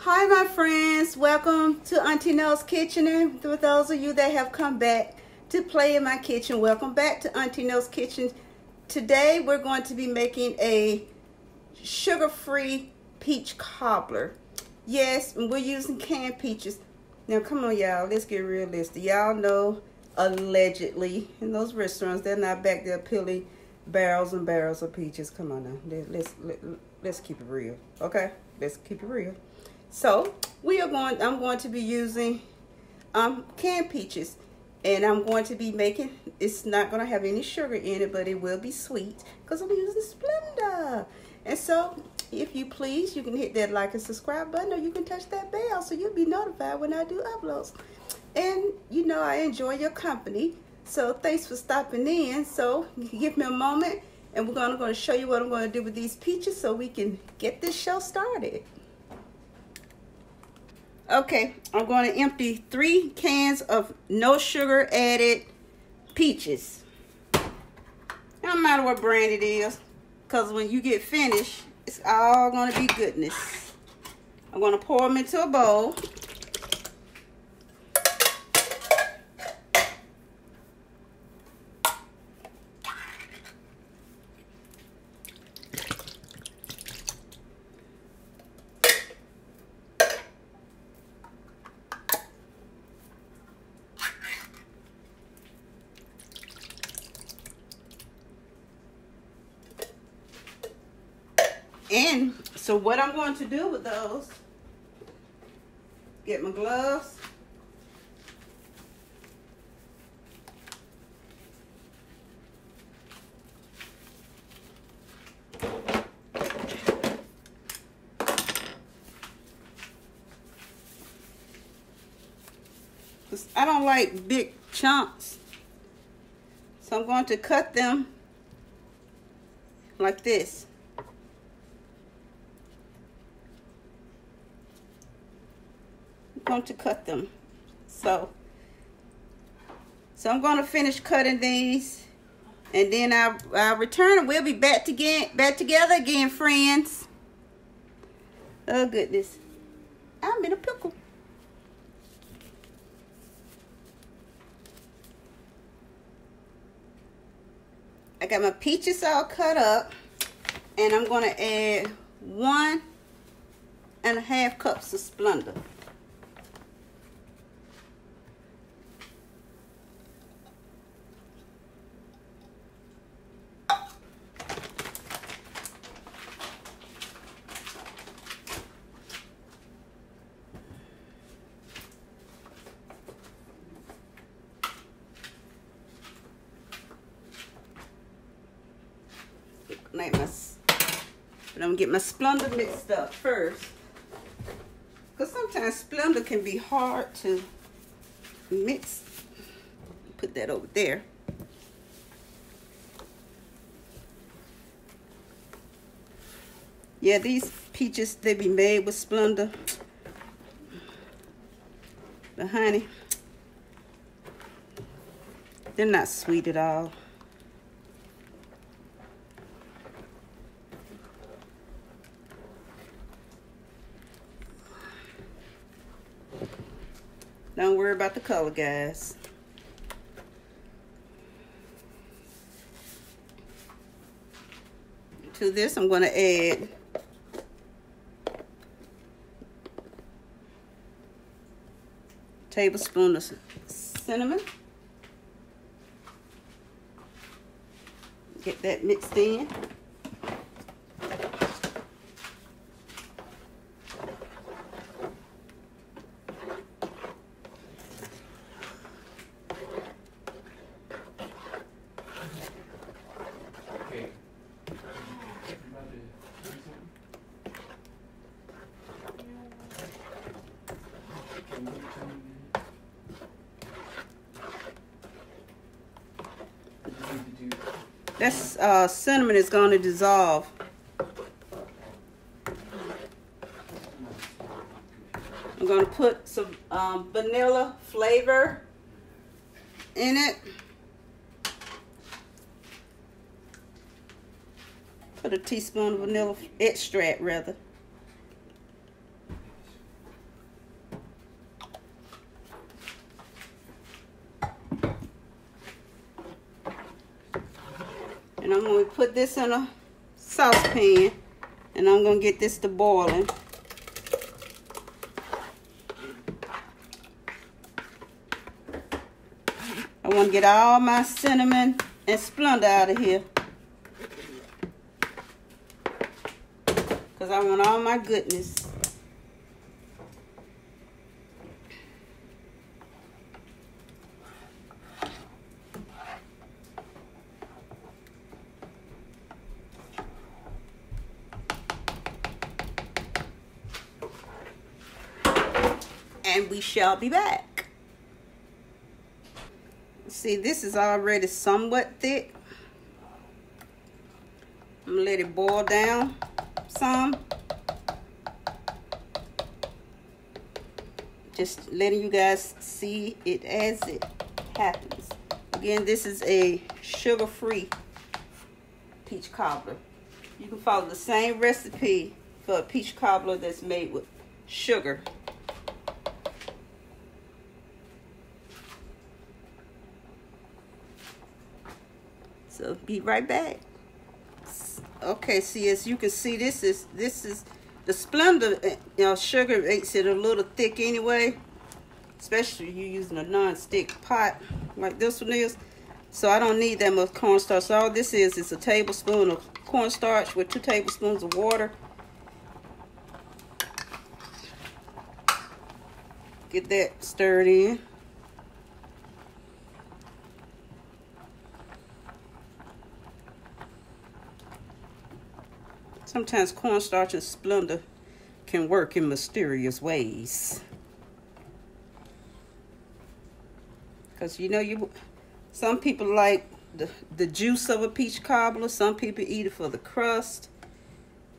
Hi my friends, welcome to Auntie No's Kitchen, and for those of you that have come back to play in my kitchen, welcome back to Auntie No's Kitchen. Today we're going to be making a sugar-free peach cobbler. Yes, and we're using canned peaches. Now come on y'all, let's get realistic. Y'all know allegedly in those restaurants they're not back there peeling barrels and barrels of peaches. Come on now, let's keep it real, okay? Let's keep it real. So I'm going to be using canned peaches, and I'm going to be making, it's not going to have any sugar in it, but it will be sweet because I'm using Splenda. And so if you please, you can hit that like and subscribe button, or you can touch that bell so you'll be notified when I do uploads. And you know I enjoy your company, so thanks for stopping in. So give me a moment and we're going to show you what I'm going to do with these peaches so we can get this show started. Okay, I'm going to empty 3 cans of no sugar added peaches. It don't matter what brand it is, because when you get finished, it's all going to be goodness. I'm going to pour them into a bowl. And so what I'm going to do with those, get my gloves. I don't like big chunks, so I'm going to cut them like this. Going to cut them, so I'm going to finish cutting these, and then I'll return, and we'll be back together again, friends. Oh goodness, I'm in a pickle. I got my peaches all cut up, and I'm going to add 1.5 cups of Splenda. But I'm gonna get my Splenda mixed up first, because sometimes Splenda can be hard to mix. Put that over there. Yeah, these peaches, they be made with Splenda. But honey, they're not sweet at all. Don't worry about the color, guys. To this, I'm going to add a tablespoon of cinnamon. Get that mixed in. That cinnamon is going to dissolve. I'm going to put some vanilla flavor in it. Put a teaspoon of vanilla extract, rather. I'm going to put this in a saucepan, and I'm going to get this to boiling. I want to get all my cinnamon and Splenda out of here, because I want all my goodness. And we shall be back. See, this is already somewhat thick. I'm gonna let it boil down some. Just letting you guys see it as it happens. Again, this is a sugar-free peach cobbler. You can follow the same recipe for a peach cobbler that's made with sugar. So be right back. Okay, see, as you can see, this is the Splenda. You know, sugar makes it a little thick anyway, especially if you're using a non-stick pot like this one is. So I don't need that much cornstarch. So all this is a tablespoon of cornstarch with 2 tablespoons of water. Get that stirred in. Sometimes cornstarch and Splenda can work in mysterious ways. Because, you know, some people like the juice of a peach cobbler. Some people eat it for the crust.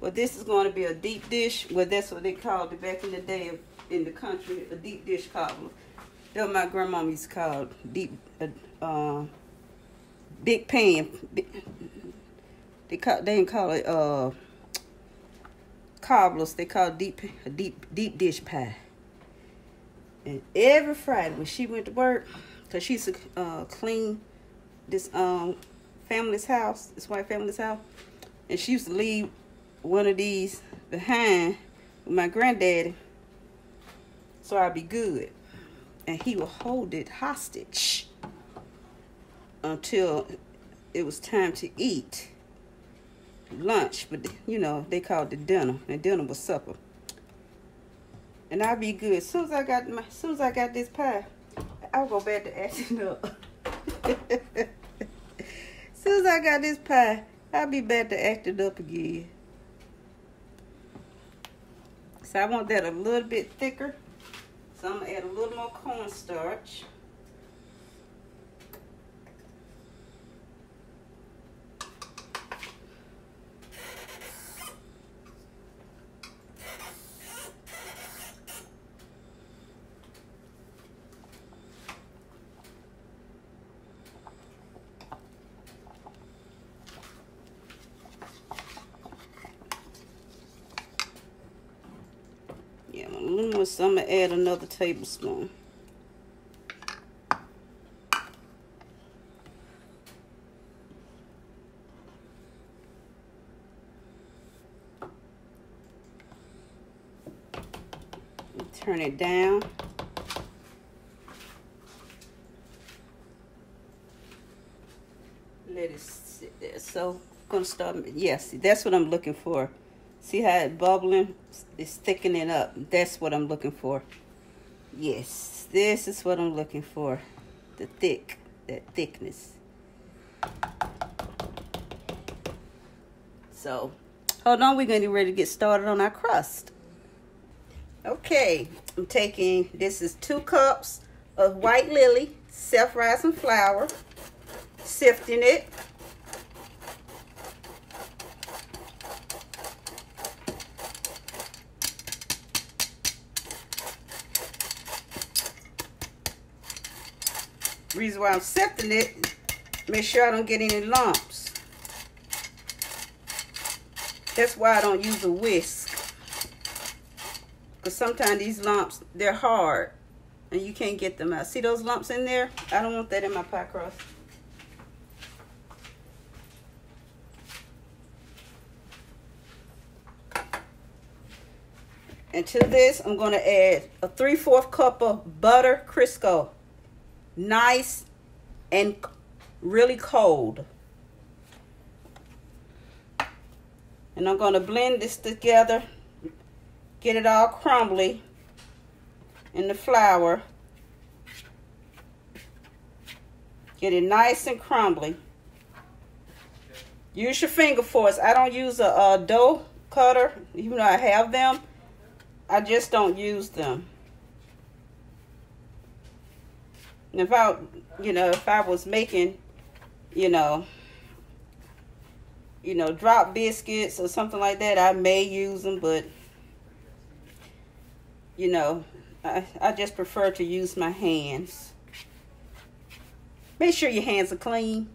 Well, this is going to be a deep dish. Well, that's what they called it back in the day in the country, a deep dish cobbler. That's what my grandma used to call deep, big pan. They didn't call it cobblers. They call it deep dish pie. And every Friday when she went to work, because she used to clean this family's house, this white family's house, and she used to leave one of these behind with my granddaddy, so I'd be good. And he would hold it hostage until it was time to eat lunch. But you know, they called it dinner, and dinner was supper. And I'd be good. As soon as I got this pie, I'll go back to acting up. As soon as I got this pie, I'll be back to acting up again. So I want that a little bit thicker. So I'm gonna add a little more cornstarch. Yeah, a little more, so I'm gonna add another tablespoon. Turn it down. Let it sit there. So I'm gonna start. Yes, that's what I'm looking for. See how it's bubbling? It's thickening up. That's what I'm looking for. Yes, this is what I'm looking for. The that thickness. So, hold on. We're going to get ready to get started on our crust. Okay, I'm taking, this is 2 cups of white lily self-rising flour, sifting it. Reason why I'm sifting it, make sure I don't get any lumps. That's why I don't use a whisk. Because sometimes these lumps, they're hard and you can't get them out. See those lumps in there? I don't want that in my pie crust. And to this, I'm going to add a 3/4 cup of butter Crisco. Nice and really cold. And I'm going to blend this together. Get it all crumbly in the flour. Get it nice and crumbly. Use your finger force. I don't use a dough cutter, even though I have them. I just don't use them. And if I was making, drop biscuits or something like that, I may use them, but I just prefer to use my hands. Make sure your hands are clean.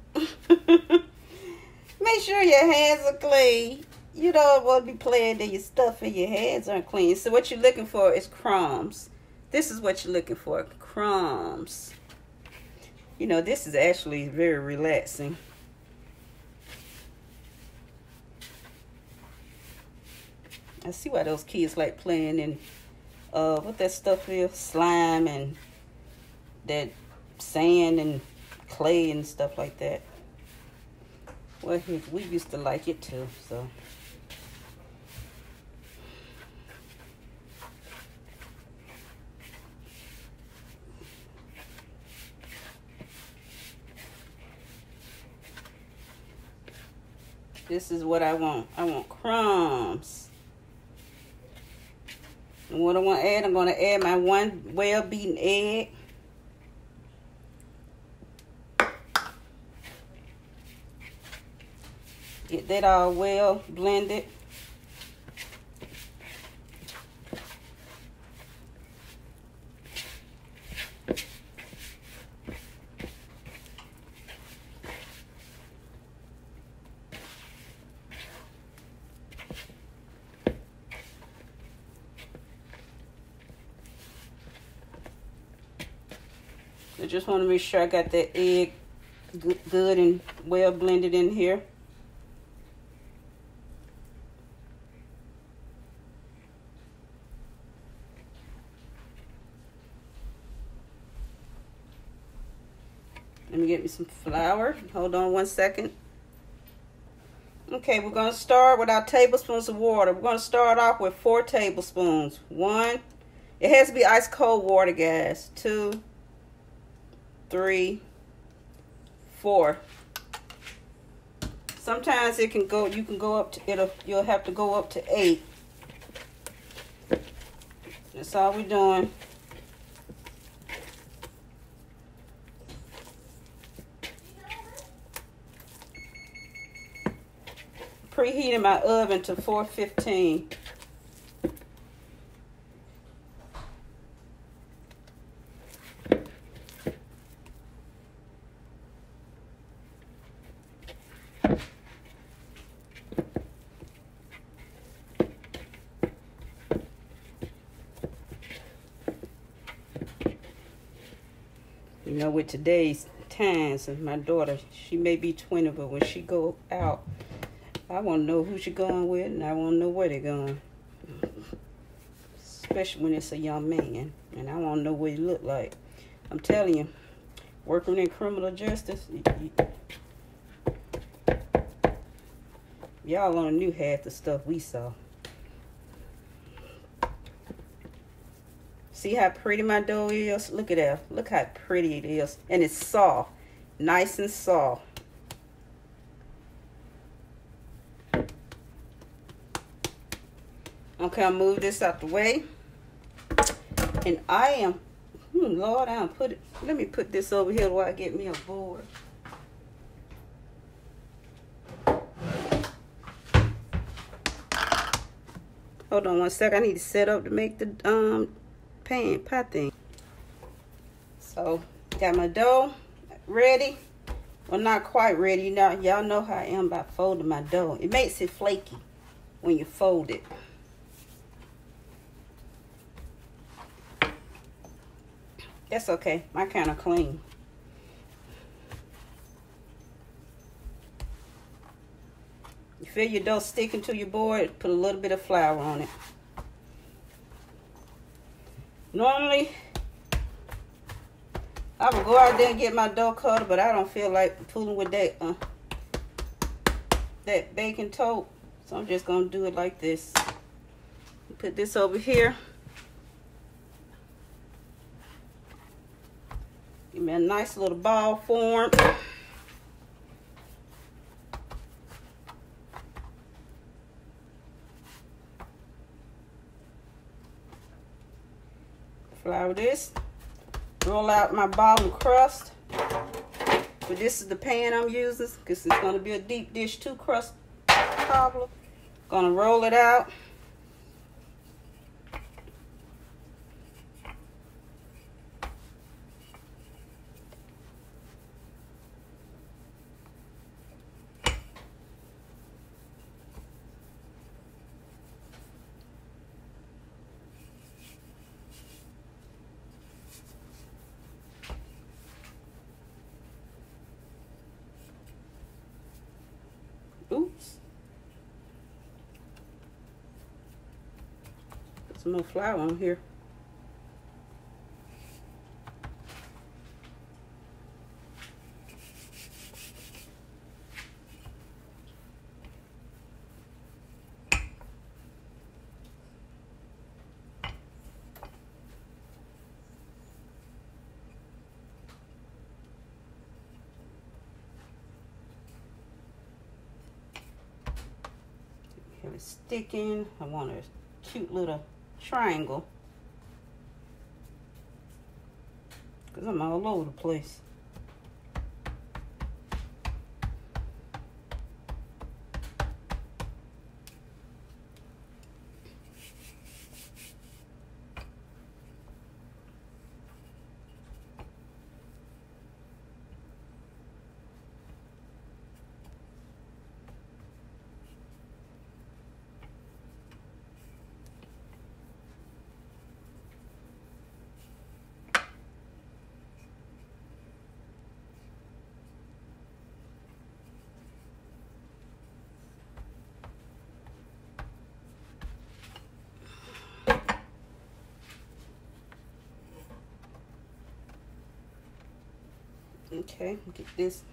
Make sure your hands are clean. You don't want to be playing that your stuff and your hands aren't clean. So what you're looking for is crumbs. This is what you're looking for, crumbs. This is actually very relaxing. I see why those kids like playing in, what that stuff is, slime and that sand and clay and stuff like that. Well, we used to like it too, so. This is what I want. I want crumbs. And what I want to add, I'm going to add my 1 well-beaten egg. Get that all well blended. I just want to make sure I got that egg good and well blended in here. Let me get me some flour. Hold on 1 second. Okay, we're going to start with our tablespoons of water. We're going to start off with 4 tablespoons. 1. It has to be ice cold water, guys. 2, 3, 4. Sometimes it can go. You can go up to you'll have to go up to 8. That's all we're doing. Preheating my oven to 415. With today's times, and my daughter, she may be 20, but when she go out, I want to know who she going with, and I want to know where they're going. Especially when it's a young man, and I want to know what he look like. I'm telling you, working in criminal justice, y'all only knew half the stuff we saw. See how pretty my dough is? Look at that. Look how pretty it is. And it's soft. Nice and soft. Okay, I'll move this out the way. And I am, Lord, let me put this over here while I get me a board. Hold on 1 second. I need to set up to make the pie thing. So got my dough ready. Well, not quite ready. Y'all know how I am about folding my dough. It makes it flaky when you fold it. That's okay. My kind of clean. You feel your dough sticking to your board, put a little bit of flour on it. Normally, I would go out there and get my dough cutter, but I don't feel like fooling with that baking tote. So I'm just gonna do it like this. Put this over here. Give me a nice little ball form. Flour this. Roll out my bottom crust. But this is the pan I'm using because it's going to be a deep dish 2 crust cobbler. Gonna roll it out. Oops. Put some more flour on here. Have it sticking. I want a cute little triangle because I'm all over the place. Okay, get this.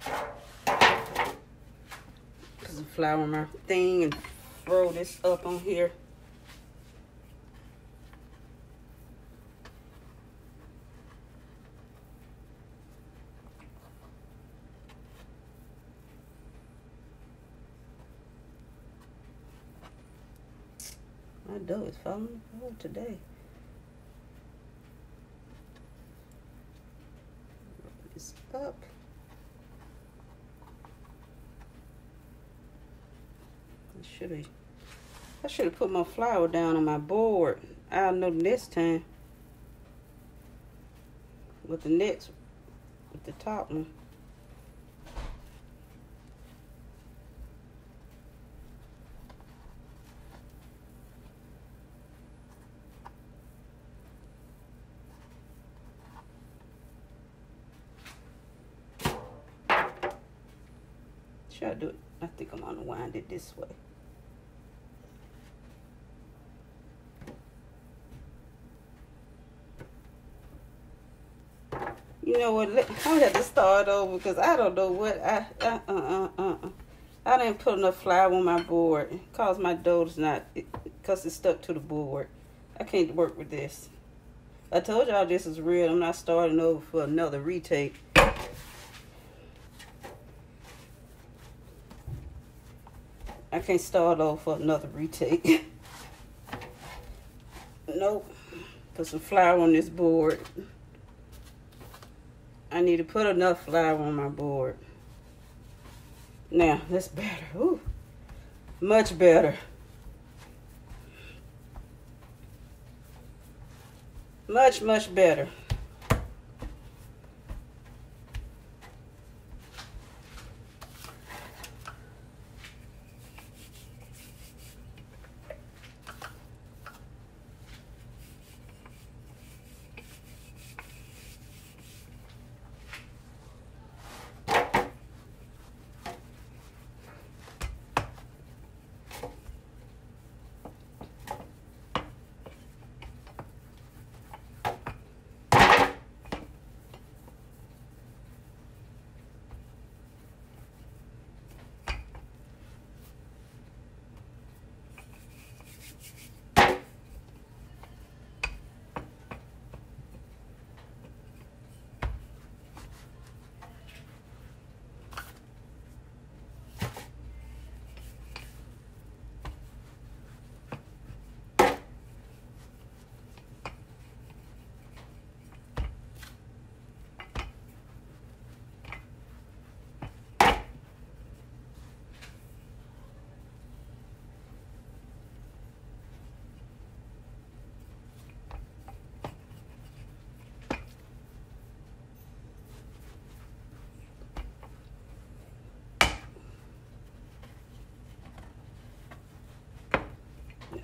Put some flour on my thing and throw this up on here. My dough is falling apart today. Up. I should have put my flour down on my board. I'll know next time with the top one. Should I do it? I think I'm gonna wind it this way. You know what? I have to start over because I don't know what I didn't put enough flour on my board. It caused my dough is not, because it's stuck to the board. I can't work with this. I told y'all this is real. I'm not starting over for another retake. I can't start over for another retake. Nope. Put some flour on this board. I need to put enough flour on my board. Now, that's better. Ooh, much better. Much, much better.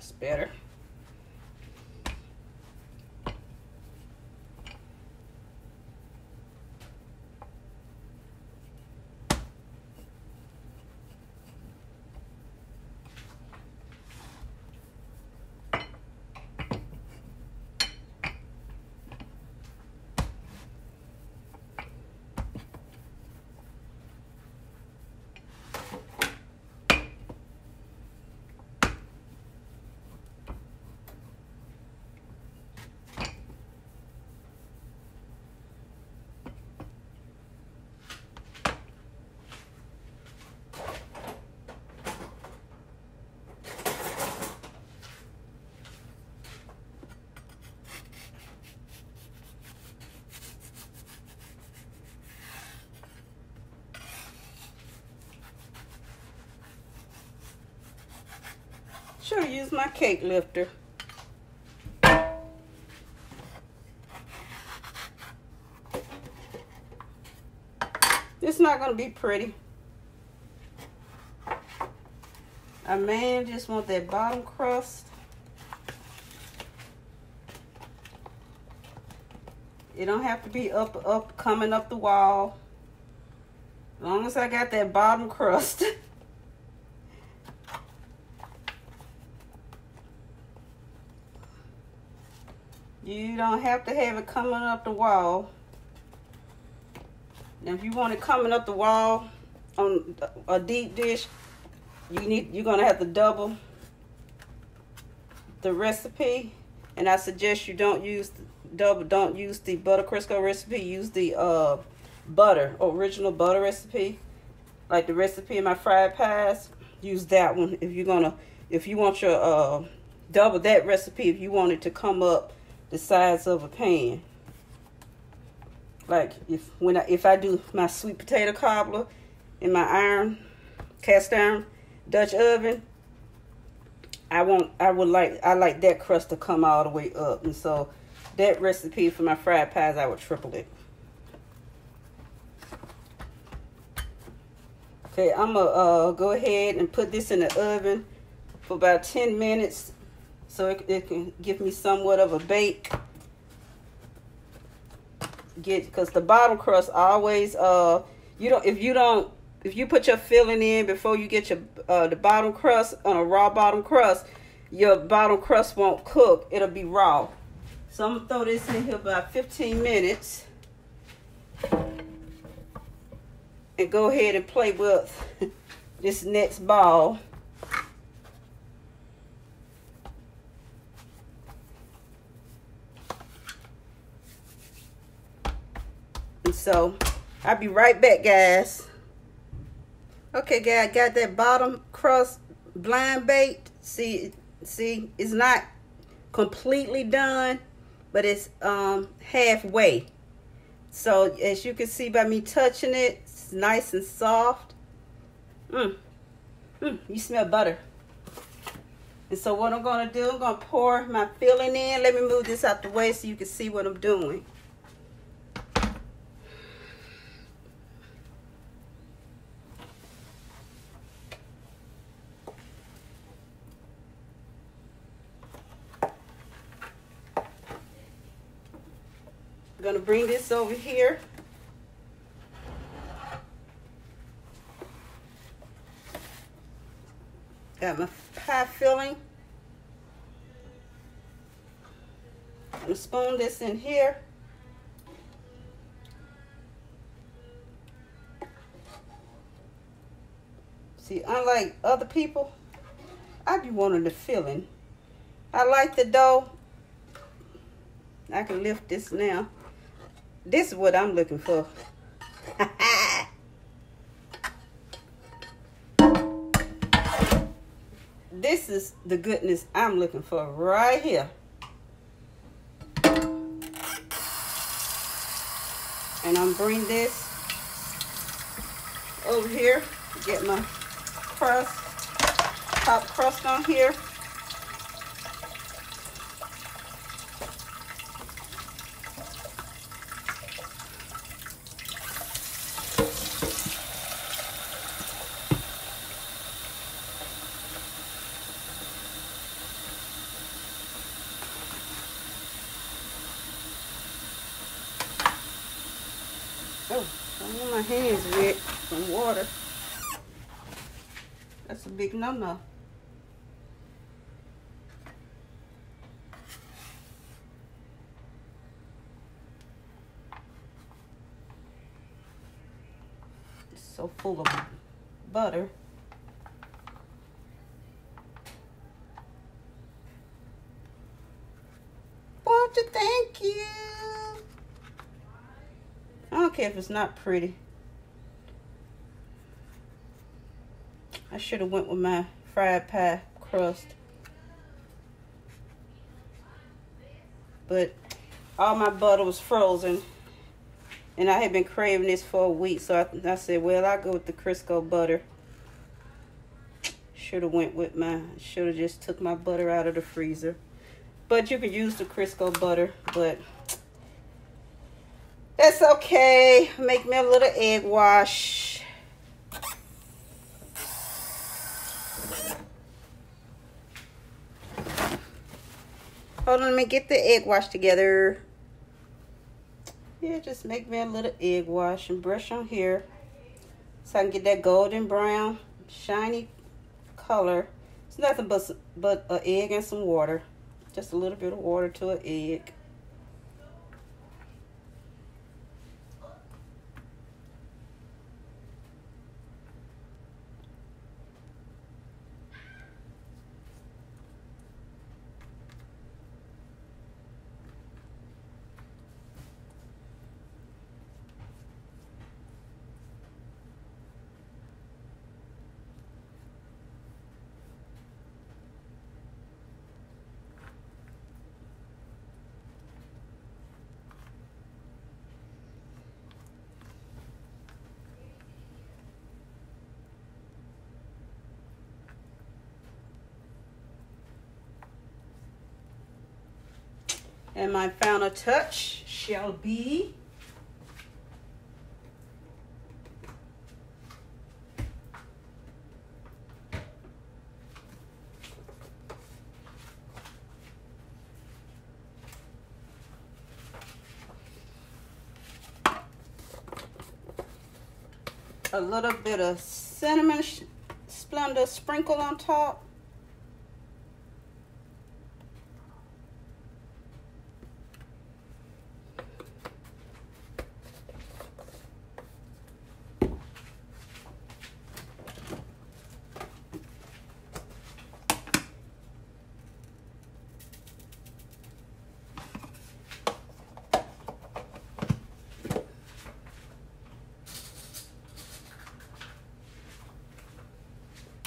It's better. Should have used my cake lifter. It's not going to be pretty. I mainly just want that bottom crust. It don't have to be up, coming up the wall. As long as I got that bottom crust. You don't have to have it coming up the wall. Now, if you want it coming up the wall on a deep dish, you're gonna have to double the recipe. And I suggest you don't use don't use the butter Crisco recipe. Use the original butter recipe, like the recipe in my fried pies. Use that one if you want your double that recipe if you want it to come up the size of a pan. Like if I do my sweet potato cobbler in my cast iron Dutch oven, I like that crust to come all the way up. And so that recipe for my fried pies, I would triple it. Okay, I'm gonna go ahead and put this in the oven for about 10 minutes so it can give me somewhat of a bake. Because the bottom crust always if you put your filling in before you get your the bottom crust on a raw bottom crust, your bottom crust won't cook. It'll be raw. So I'm gonna throw this in here about 15 minutes and go ahead and play with this next ball. And so I'll be right back, guys. Okay, guys, I got that bottom crust blind baked. See, it's not completely done, but it's halfway. So as you can see by me touching it, it's nice and soft. You smell butter. And so what I'm gonna do, I'm gonna pour my filling in. Let me move this out the way so you can see what I'm doing. I'm gonna bring this over here. Got my pie filling. I'm gonna spoon this in here. See, unlike other people, I be wanting the filling. I like the dough. I can lift this now. This is what I'm looking for. This is the goodness I'm looking for right here. And I'm bring this over here. Get my crust, top crust on here. Oh, I want my hands wet from water. That's a big no-no. It's so full of butter. Won't you thank you? I don't care if it's not pretty. I should have went with my fried pie crust. But all my butter was frozen. And I had been craving this for a week. So I said, well, I'll go with the Crisco butter. Should have went with should have just took my butter out of the freezer. But you could use the Crisco butter, but that's okay. Make me a little egg wash. Hold on, let me get the egg wash together. Yeah, just make me a little egg wash and brush on here so I can get that golden brown, shiny color. It's nothing but an egg and some water. Just a little bit of water to an egg. And my final touch shall be a little bit of cinnamon Splenda sprinkle on top.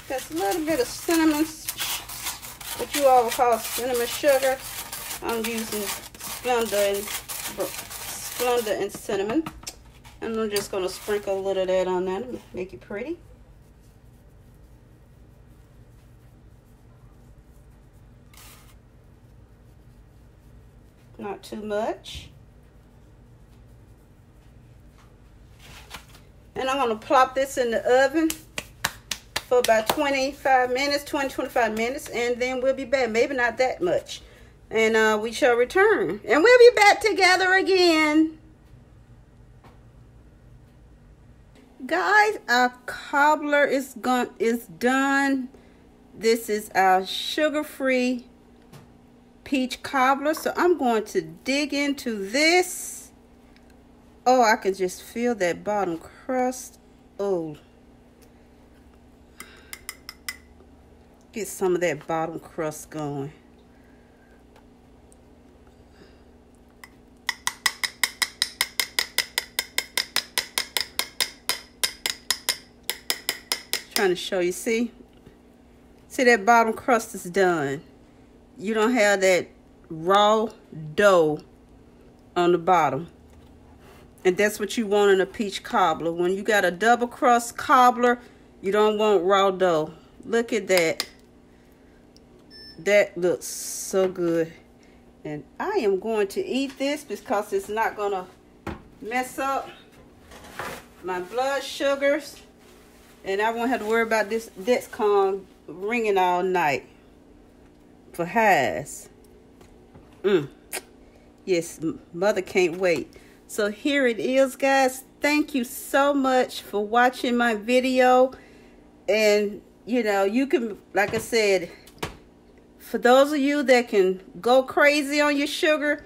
Just a little bit of cinnamon, what you all would call cinnamon sugar. I'm using Splenda and cinnamon. And I'm just going to sprinkle a little of that on that and make it pretty. Not too much. And I'm going to plop this in the oven for about 25 minutes, and then we'll be back. Maybe not that much. And we shall return. And we'll be back together again. Guys, our cobbler is done. This is our sugar-free peach cobbler. So I'm going to dig into this. Oh, I can just feel that bottom crust. Oh. Get some of that bottom crust going. Trying to show you, see that bottom crust is done. You don't have that raw dough on the bottom. And that's what you want in a peach cobbler. When you got a double crust cobbler, you don't want raw dough. Look at that. That looks so good. And I am going to eat this because it's not going to mess up my blood sugars. And I won't have to worry about this Dexcom ringing all night for highs. Yes, mother can't wait. So here it is, guys. Thank you so much for watching my video. And you know, you can, like I said, for those of you that can go crazy on your sugar,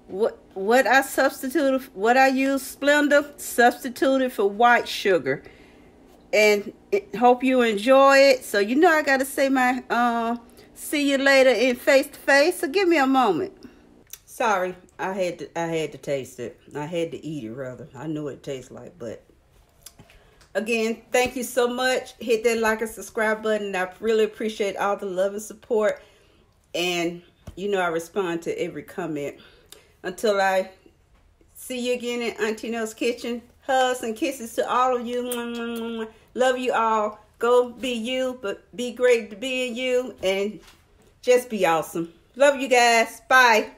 what I use Splenda substituted for white sugar. And hope you enjoy it. So you know I gotta say my see you later in face to face. So give me a moment. Sorry, I had to taste it. I had to eat it rather. I knew what it tastes like, but again, thank you so much. Hit that like and subscribe button. I really appreciate all the love and support. And you know I respond to every comment. Until I see you again in Auntie Nell's Kitchen. Hugs and kisses to all of you. Love you all. Go be you, but be great to being you. And just be awesome. Love you guys. Bye.